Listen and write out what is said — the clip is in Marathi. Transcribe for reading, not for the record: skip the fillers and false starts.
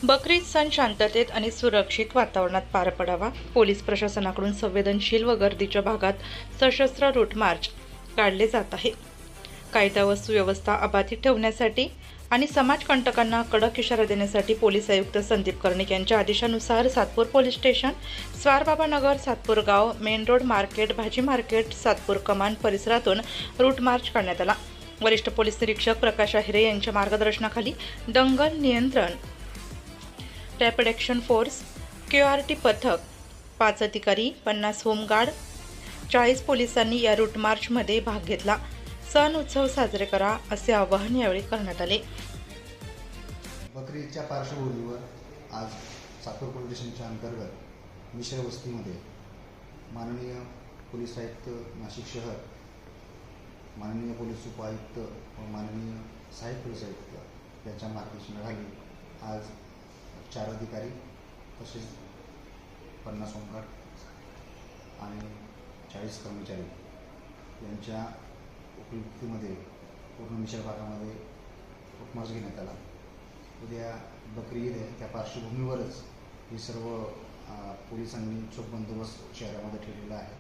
बकरीद सण शांततेत आणि सुरक्षित वातावरणात पार पडावा, पोलीस प्रशासनाकडून संवेदनशील व गर्दीच्या भागात सशस्त्र रूट मार्च काढले जात आहे. कायदा व सुव्यवस्था अबाधित ठेवण्यासाठी आणि समाजकंटकांना कडक इशारा देण्यासाठी पोलीस आयुक्त संदीप कर्णिक यांच्या आदेशानुसार सातपूर पोलीस स्टेशन, स्वारबाबा नगर, सातपूर गाव, मेन रोड, मार्केट, भाजी मार्केट, सातपूर कमान परिसरातून रूट मार्च काढण्यात आला. वरिष्ठ पोलीस निरीक्षक प्रकाश आहिरे यांच्या मार्गदर्शनाखाली दंगल नियंत्रण, रॅपिड ॲक्शन फोर्स, QRT पथक, 5 अधिकारी, 50 होमगार्ड, 40 पोलिसांनी या रूट मार्चमध्ये भाग घेतला. सण उत्सव साजरे करा असे आवाहन यावेळी करण्यात आले. बकरीच्या पार्श्वभूमीवर आज सातपूर पोलीस स्टेशनच्या अंतर्गत मिश्र वस्तीमध्ये माननीय पोलीस आयुक्त नाशिक शहर, माननीय पोलीस उपायुक्त व माननीय सहाय्यक पोलीस आयुक्त यांच्या मार्गदर्शनाखाली आज 4 अधिकारी तसेच 50 होमगार्ड आणि 40 कर्मचारी यांच्या उपयुक्तीमध्ये पूर्ण मिश्र भागामध्ये उपमास घेण्यात आला. उद्या बकरी ईद आहे, त्या पार्श्वभूमीवरच ही सर्व पोलिसांनी चोख बंदोबस्त शहरामध्ये ठेवलेला आहे.